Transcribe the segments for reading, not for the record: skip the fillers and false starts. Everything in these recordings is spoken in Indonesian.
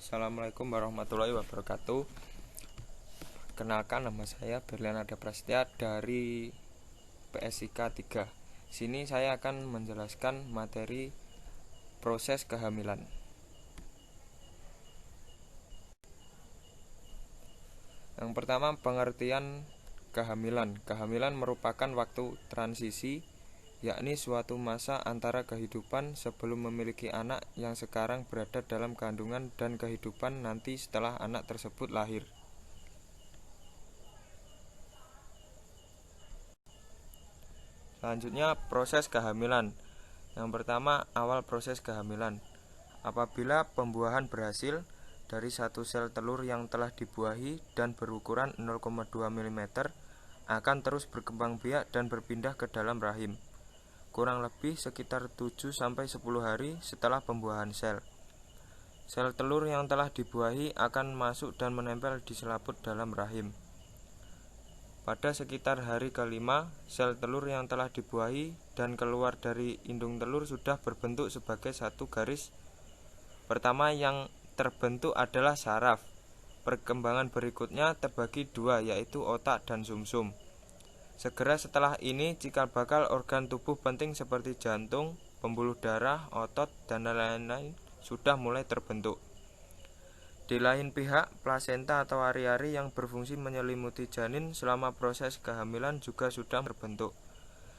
Assalamualaikum warahmatullahi wabarakatuh. Kenalkan, nama saya Berlian Arda Prasetya dari PSIK 3. Sini saya akan menjelaskan materi proses kehamilan. Yang pertama, pengertian kehamilan. Kehamilan merupakan waktu transisi, yakni suatu masa antara kehidupan sebelum memiliki anak yang sekarang berada dalam kandungan dan kehidupan nanti setelah anak tersebut lahir. Selanjutnya, proses kehamilan. Yang pertama, awal proses kehamilan. Apabila pembuahan berhasil, dari satu sel telur yang telah dibuahi dan berukuran 0,2 mm akan terus berkembang biak dan berpindah ke dalam rahim, kurang lebih sekitar 7-10 hari setelah pembuahan sel. Sel telur yang telah dibuahi akan masuk dan menempel di selaput dalam rahim. Pada sekitar hari kelima, sel telur yang telah dibuahi dan keluar dari indung telur sudah berbentuk sebagai satu garis. Pertama yang terbentuk adalah saraf. Perkembangan berikutnya terbagi dua, yaitu otak dan sumsum. Segera setelah ini, cikal bakal organ tubuh penting seperti jantung, pembuluh darah, otot, dan lain-lain sudah mulai terbentuk. Di lain pihak, plasenta atau ari-ari yang berfungsi menyelimuti janin selama proses kehamilan juga sudah terbentuk.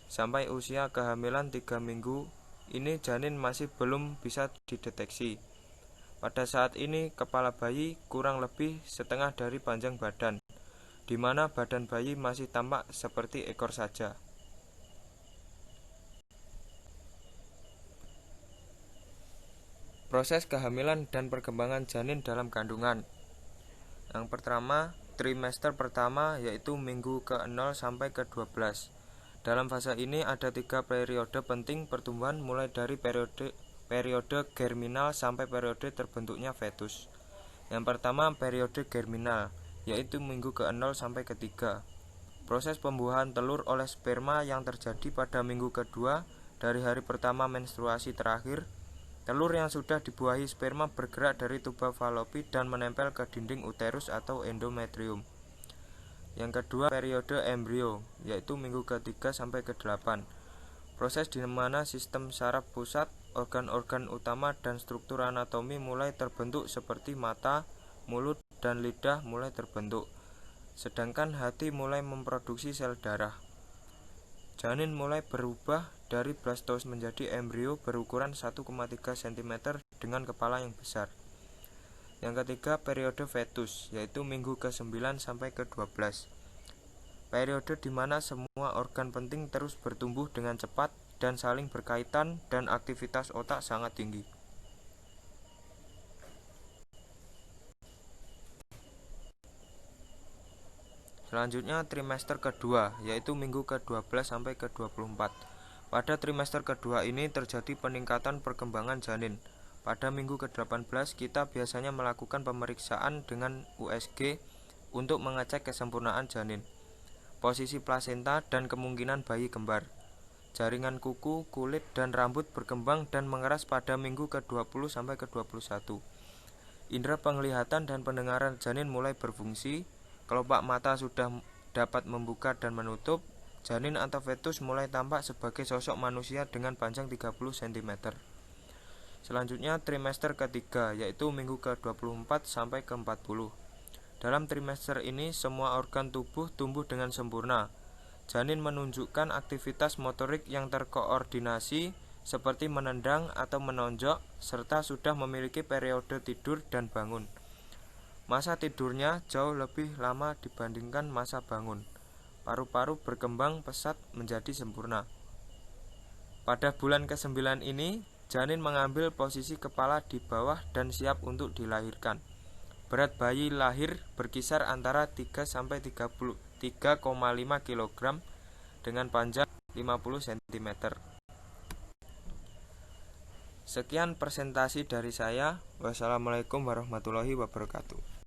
Sampai usia kehamilan 3 minggu, ini janin masih belum bisa dideteksi. Pada saat ini, kepala bayi kurang lebih setengah dari panjang badan, di mana badan bayi masih tampak seperti ekor saja. Proses kehamilan dan perkembangan janin dalam kandungan. Yang pertama, trimester pertama, yaitu minggu ke-0 sampai ke-12. Dalam fase ini ada 3 periode penting pertumbuhan, mulai dari periode germinal sampai periode terbentuknya fetus. Yang pertama, periode germinal, yaitu minggu ke-0 sampai ke-3. Proses pembuahan telur oleh sperma yang terjadi pada minggu kedua dari hari pertama menstruasi terakhir. Telur yang sudah dibuahi sperma bergerak dari tuba falopi dan menempel ke dinding uterus atau endometrium. Yang kedua, periode embrio, yaitu minggu ke-3 sampai ke-8. Proses di mana sistem saraf pusat, organ-organ utama, dan struktur anatomi mulai terbentuk seperti mata, mulut, dan lidah mulai terbentuk. Sedangkan hati mulai memproduksi sel darah. Janin mulai berubah dari blastos menjadi embrio berukuran 1,3 cm dengan kepala yang besar. Yang ketiga, periode fetus, yaitu minggu ke-9 sampai ke-12. Periode di mana semua organ penting terus bertumbuh dengan cepat dan saling berkaitan dan aktivitas otak sangat tinggi. Selanjutnya, trimester kedua, yaitu minggu ke-12 sampai ke-24. Pada trimester kedua ini terjadi peningkatan perkembangan janin. Pada minggu ke-18 kita biasanya melakukan pemeriksaan dengan USG untuk mengecek kesempurnaan janin, posisi plasenta, dan kemungkinan bayi kembar. Jaringan kuku, kulit, dan rambut berkembang dan mengeras pada minggu ke-20 sampai ke-21. Indera penglihatan dan pendengaran janin mulai berfungsi. Kelopak mata sudah dapat membuka dan menutup. Janin atau fetus mulai tampak sebagai sosok manusia dengan panjang 30 cm. Selanjutnya, trimester ketiga, yaitu minggu ke-24 sampai ke-40. Dalam trimester ini, semua organ tubuh tumbuh dengan sempurna. Janin menunjukkan aktivitas motorik yang terkoordinasi seperti menendang atau menonjok, serta sudah memiliki periode tidur dan bangun. Masa tidurnya jauh lebih lama dibandingkan masa bangun. Paru-paru berkembang pesat menjadi sempurna. Pada bulan ke-9 ini, janin mengambil posisi kepala di bawah dan siap untuk dilahirkan. Berat bayi lahir berkisar antara 3-3,5 kg dengan panjang 50 cm. Sekian presentasi dari saya. Wassalamualaikum warahmatullahi wabarakatuh.